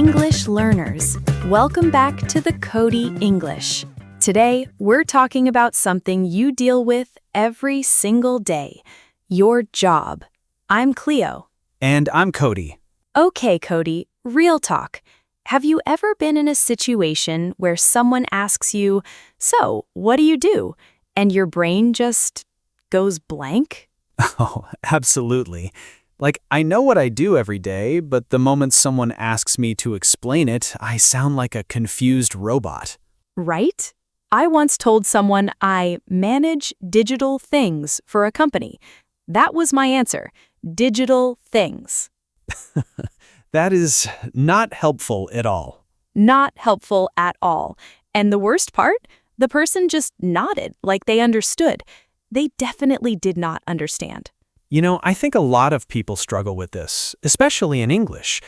English learners, welcome back to the Cody English. Today, we're talking about something you deal with every single day, your job. I'm Cleo. And I'm Cody. Okay, Cody, real talk. Have you ever been in a situation where someone asks you, "So, what do you do?" and your brain just goes blank? Oh, absolutely. I know what I do every day, but the moment someone asks me to explain it, I sound like a confused robot. Right? I once told someone I manage digital things for a company. That was my answer. Digital things. That is not helpful at all. Not helpful at all. And the worst part? The person just nodded like they understood. They definitely did not understand. I think a lot of people struggle with this, especially in English.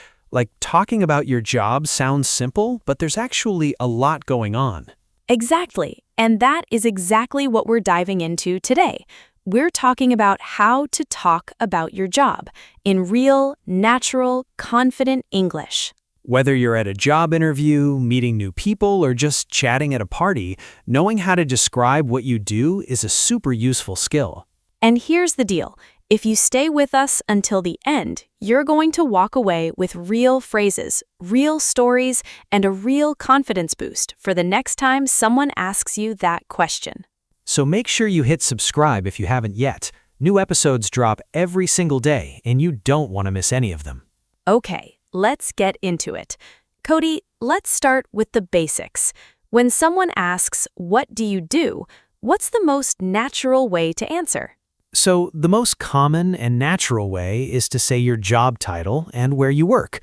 Talking about your job sounds simple, but there's actually a lot going on. Exactly. And that is exactly what we're diving into today. We're talking about how to talk about your job in real, natural, confident English. Whether you're at a job interview, meeting new people, or just chatting at a party, knowing how to describe what you do is a super useful skill. And here's the deal. If you stay with us until the end, you're going to walk away with real phrases, real stories, and a real confidence boost for the next time someone asks you that question. So make sure you hit subscribe if you haven't yet. New episodes drop every single day, and you don't want to miss any of them. Okay, let's get into it. Cody, let's start with the basics. When someone asks, "What do you do?" what's the most natural way to answer? So the most common and natural way is to say your job title and where you work.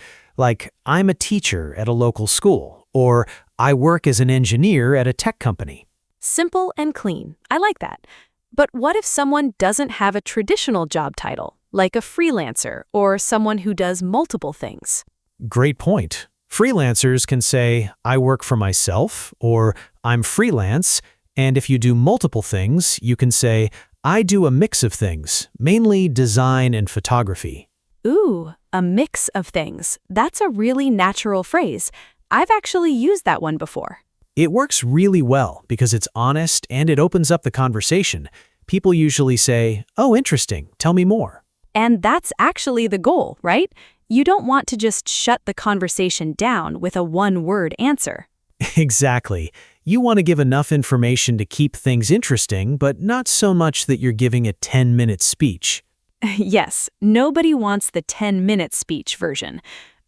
I'm a teacher at a local school, or I work as an engineer at a tech company. Simple and clean. I like that. But what if someone doesn't have a traditional job title, like a freelancer or someone who does multiple things? Great point. Freelancers can say, I work for myself, or I'm freelance, and if you do multiple things, you can say, I do a mix of things, mainly design and photography. Ooh, a mix of things. That's a really natural phrase. I've actually used that one before. It works really well because it's honest and it opens up the conversation. People usually say, oh, interesting, tell me more. And that's actually the goal, right? You don't want to just shut the conversation down with a one-word answer. Exactly. You want to give enough information to keep things interesting, but not so much that you're giving a 10-minute speech. Yes, nobody wants the 10-minute speech version.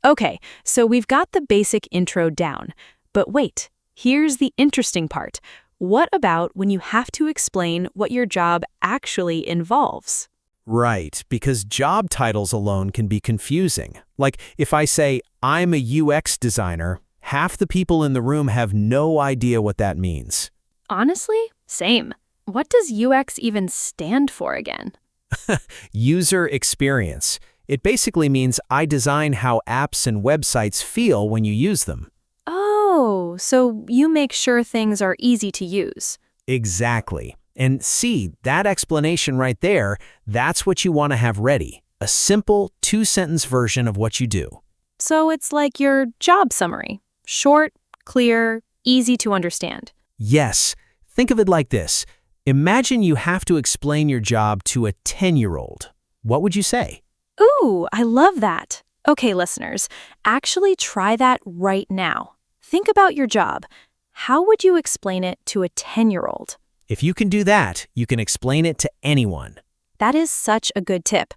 Okay, so we've got the basic intro down. But wait, here's the interesting part. What about when you have to explain what your job actually involves? Right, because job titles alone can be confusing. If I say, I'm a UX designer, half the people in the room have no idea what that means. Honestly, same. What does UX even stand for again? User experience. It basically means I design how apps and websites feel when you use them. Oh, so you make sure things are easy to use. Exactly. And see, that explanation right there, that's what you want to have ready. A simple two-sentence version of what you do. So it's like your job summary. Short, clear, easy to understand. Yes. Think of it like this. Imagine you have to explain your job to a 10-year-old. What would you say? Ooh, I love that. Okay, listeners, actually try that right now. Think about your job. How would you explain it to a 10-year-old? If you can do that, you can explain it to anyone. That is such a good tip.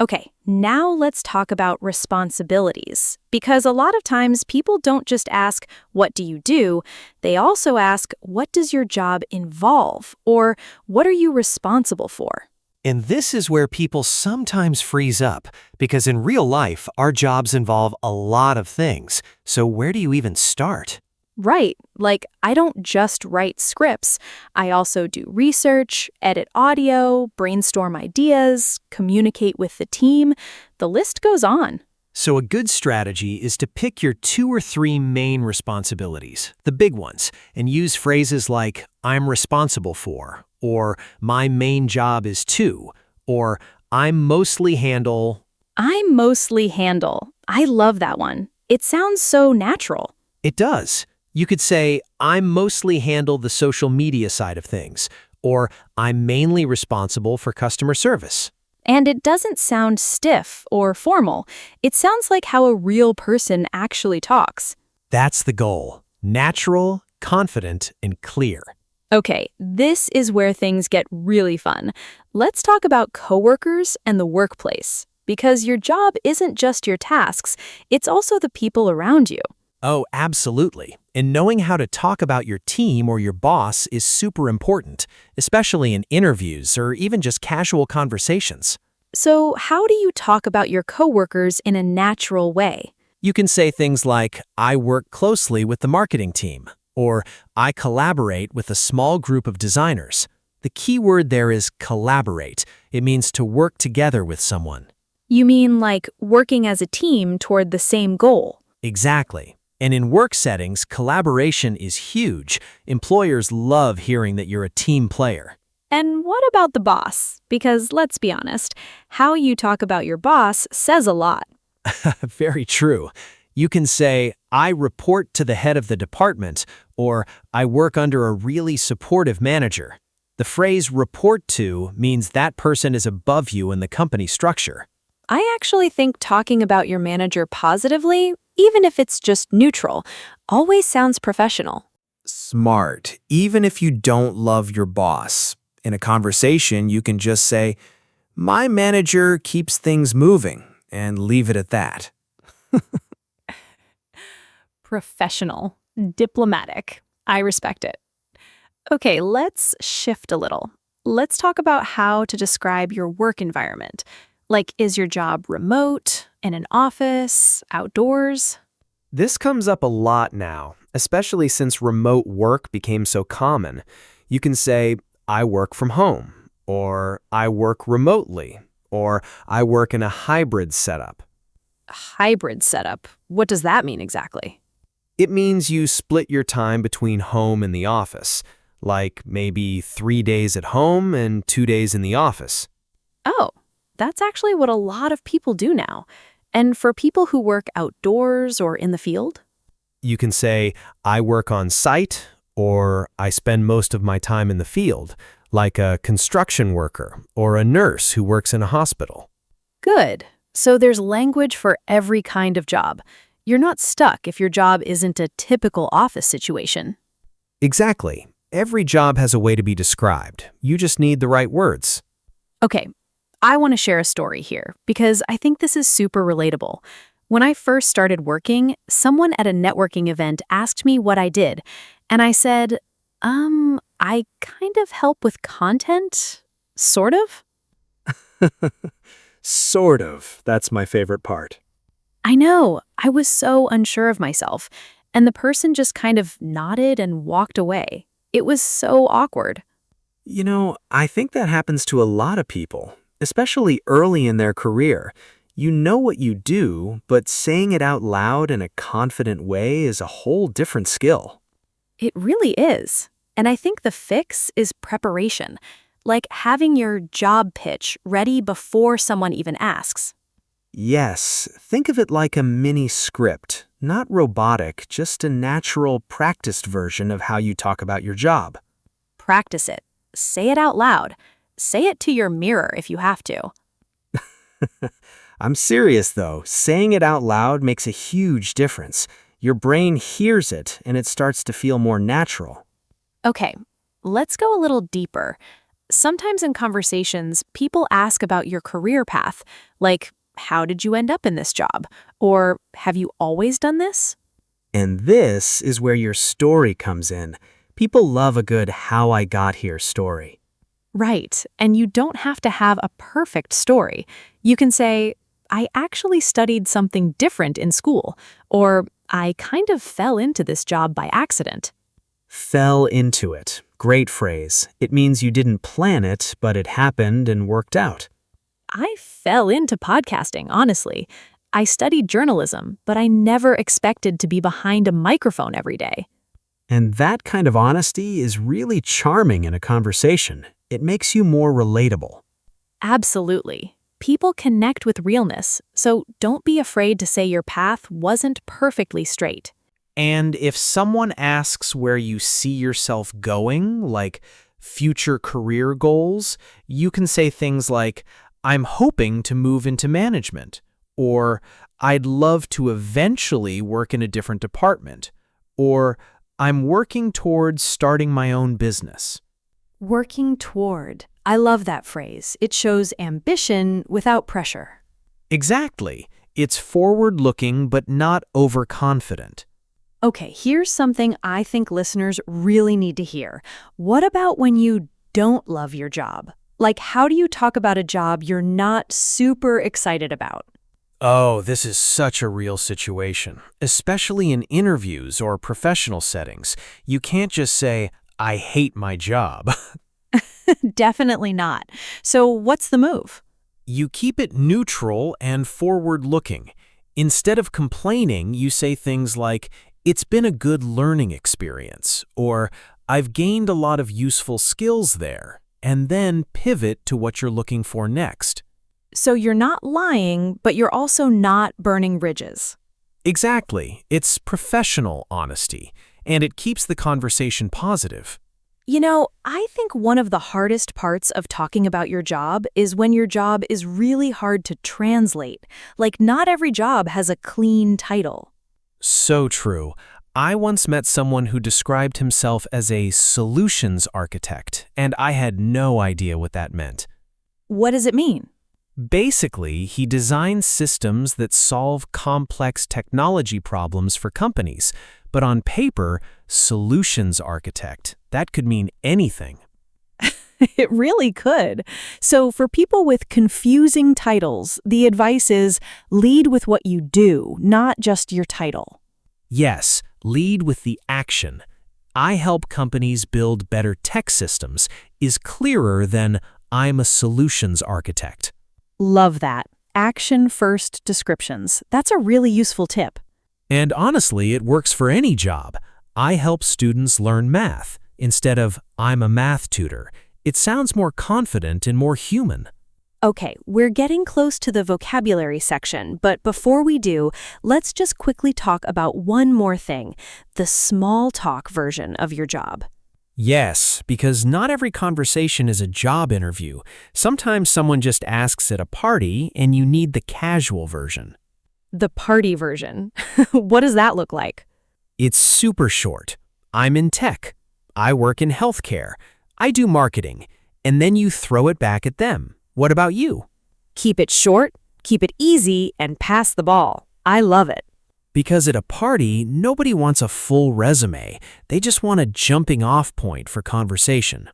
Okay, now let's talk about responsibilities. Because a lot of times people don't just ask, what do you do? They also ask, what does your job involve? Or what are you responsible for? And this is where people sometimes freeze up, because in real life, our jobs involve a lot of things. So where do you even start? Right, I don't just write scripts. I also do research, edit audio, brainstorm ideas, communicate with the team. The list goes on. So a good strategy is to pick your 2 or 3 main responsibilities, the big ones, and use phrases like, I'm responsible for, or my main job is to, or I mostly handle. I love that one. It sounds so natural. It does. You could say, I mostly handle the social media side of things, or I'm mainly responsible for customer service. And it doesn't sound stiff or formal. It sounds like how a real person actually talks. That's the goal. Natural, confident, and clear. Okay, this is where things get really fun. Let's talk about coworkers and the workplace. Because your job isn't just your tasks, it's also the people around you. Oh, absolutely. And knowing how to talk about your team or your boss is super important, especially in interviews or even just casual conversations. So, how do you talk about your coworkers in a natural way? You can say things like, I work closely with the marketing team, or I collaborate with a small group of designers. The key word there is collaborate. It means to work together with someone. You mean like working as a team toward the same goal? Exactly. And in work settings, collaboration is huge. Employers love hearing that you're a team player. And what about the boss? Because let's be honest, how you talk about your boss says a lot. Very true. You can say, I report to the head of the department, or I work under a really supportive manager. The phrase report to means that person is above you in the company structure. I actually think talking about your manager positively, even if it's just neutral, always sounds professional. Smart. Even if you don't love your boss. In a conversation, you can just say, my manager keeps things moving, and leave it at that. Professional, diplomatic. I respect it. Okay, let's shift a little. Let's talk about how to describe your work environment. Like, is your job remote, in an office, outdoors? This comes up a lot now, especially since remote work became so common. You can say, I work from home, or I work remotely, or I work in a hybrid setup. Hybrid setup. What does that mean exactly? It means you split your time between home and the office, like maybe 3 days at home and 2 days in the office. Oh, that's actually what a lot of people do now. And for people who work outdoors or in the field? You can say, I work on site, or I spend most of my time in the field, like a construction worker or a nurse who works in a hospital. Good. So there's language for every kind of job. You're not stuck if your job isn't a typical office situation. Exactly. Every job has a way to be described. You just need the right words. Okay, I want to share a story here because I think this is super relatable. When I first started working, someone at a networking event asked me what I did, and I said, I kind of help with content, sort of. Sort of. That's my favorite part. I know, I was so unsure of myself, and the person just kind of nodded and walked away. It was so awkward. You know, I think that happens to a lot of people, especially early in their career. You know what you do, but saying it out loud in a confident way is a whole different skill. It really is. And I think the fix is preparation, like having your job pitch ready before someone even asks. Yes, think of it like a mini script, not robotic, just a natural, practiced version of how you talk about your job. Practice it. Say it out loud. Say it to your mirror if you have to. I'm serious though, saying it out loud makes a huge difference. Your brain hears it and it starts to feel more natural. Okay, let's go a little deeper. Sometimes in conversations, people ask about your career path, like, how did you end up in this job? Or have you always done this? And this is where your story comes in. People love a good how I got here story. Right, and you don't have to have a perfect story. You can say, I actually studied something different in school, or I kind of fell into this job by accident. Fell into it. Great phrase. It means you didn't plan it, but it happened and worked out. I fell into podcasting, honestly. I studied journalism, but I never expected to be behind a microphone every day. And that kind of honesty is really charming in a conversation. It makes you more relatable. Absolutely. people connect with realness, so don't be afraid to say your path wasn't perfectly straight. And if someone asks where you see yourself going, like future career goals, you can say things like, I'm hoping to move into management, or I'd love to eventually work in a different department, or I'm working towards starting my own business. Working toward. I love that phrase. It shows ambition without pressure. Exactly. It's forward-looking but not overconfident. Okay, here's something I think listeners really need to hear. What about when you don't love your job? Like, how do you talk about a job you're not super excited about? Oh, this is such a real situation, especially in interviews or professional settings. You can't just say, I hate my job. Definitely not. So what's the move? You keep it neutral and forward-looking. Instead of complaining, you say things like, it's been a good learning experience, or I've gained a lot of useful skills there, and then pivot to what you're looking for next. So you're not lying, but you're also not burning bridges. Exactly. It's professional honesty, and it keeps the conversation positive. You know, I think one of the hardest parts of talking about your job is when your job is really hard to translate. Like, not every job has a clean title. So true. I once met someone who described himself as a solutions architect, and I had no idea what that meant. What does it mean? Basically, he designs systems that solve complex technology problems for companies, but on paper, solutions architect, that could mean anything. It really could. So for people with confusing titles, the advice is lead with what you do, not just your title. Yes, lead with the action. I help companies build better tech systems is clearer than I'm a solutions architect. Love that. Action-first descriptions. That's a really useful tip. And honestly, it works for any job. I help students learn math instead of I'm a math tutor. It sounds more confident and more human. Okay, we're getting close to the vocabulary section, but before we do, let's just quickly talk about one more thing, the small talk version of your job. Yes, because not every conversation is a job interview. Sometimes someone just asks at a party and you need the casual version. The party version. What does that look like? It's super short. I'm in tech. I work in healthcare. I do marketing. And then you throw it back at them. What about you? Keep it short, keep it easy, and pass the ball. I love it. Because at a party, nobody wants a full resume. They just want a jumping off point for conversation.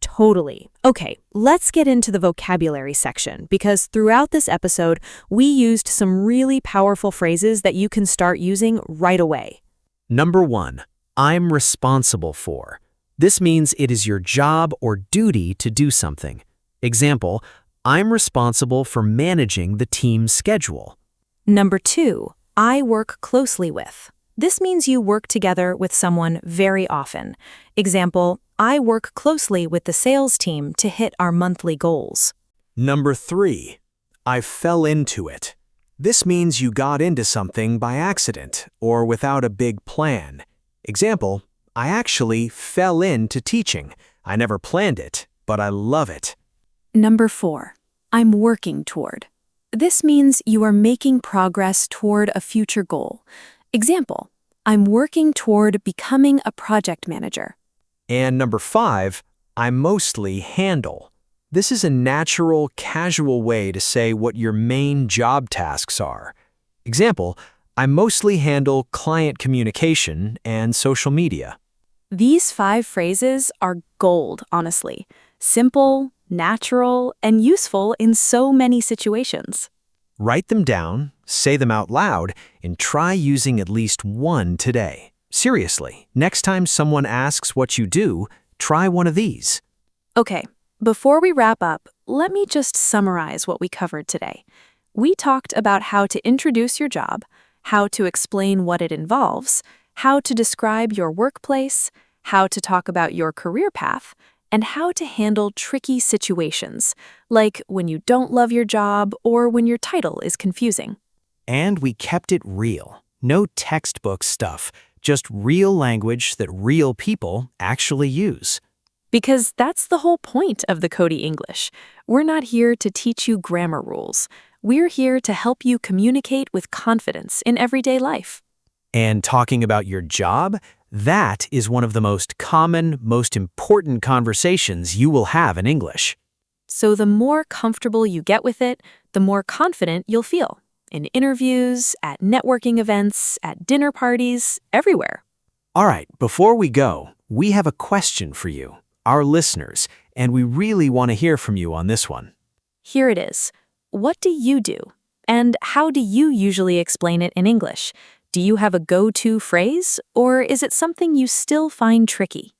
Totally. Okay, let's get into the vocabulary section because throughout this episode, we used some really powerful phrases that you can start using right away. Number 1, I'm responsible for. This means it is your job or duty to do something. Example, I'm responsible for managing the team's schedule. Number 2, I work closely with. This means you work together with someone very often. Example, I work closely with the sales team to hit our monthly goals. Number 3, I fell into it. This means you got into something by accident or without a big plan. Example, I actually fell into teaching. I never planned it, but I love it. Number 4, I'm working toward. This means you are making progress toward a future goal. Example, I'm working toward becoming a project manager. And number 5, I mostly handle. This is a natural, casual way to say what your main job tasks are. Example, I mostly handle client communication and social media. These 5 phrases are gold, honestly. Simple, natural, and useful in so many situations. Write them down, say them out loud, and try using at least one today. Seriously, next time someone asks what you do, try one of these. Okay, before we wrap up, let me just summarize what we covered today. We talked about how to introduce your job, how to explain what it involves, how to describe your workplace, how to talk about your career path, and how to handle tricky situations, like when you don't love your job or when your title is confusing. And we kept it real. No textbook stuff, just real language that real people actually use. Because that's the whole point of the Cody English. We're not here to teach you grammar rules. We're here to help you communicate with confidence in everyday life. And talking about your job, that is one of the most common, most important conversations you will have in English. So the more comfortable you get with it, the more confident you'll feel. In interviews, at networking events, at dinner parties, everywhere. All right, before we go, we have a question for you, our listeners, and we really want to hear from you on this one. Here it is. What do you do? And how do you usually explain it in English? Do you have a go-to phrase, or is it something you still find tricky?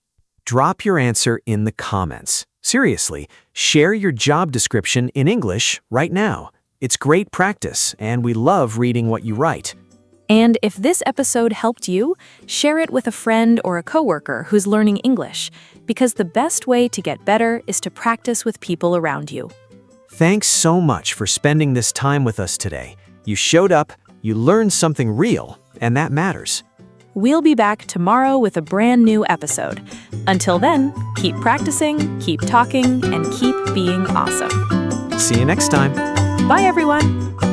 Drop your answer in the comments. Seriously, share your job description in English right now. It's great practice, and we love reading what you write. And if this episode helped you, share it with a friend or a coworker who's learning English, because the best way to get better is to practice with people around you. Thanks so much for spending this time with us today. You showed up, you learned something real, and that matters. We'll be back tomorrow with a brand new episode. Until then, keep practicing, keep talking, and keep being awesome. See you next time. Bye, everyone.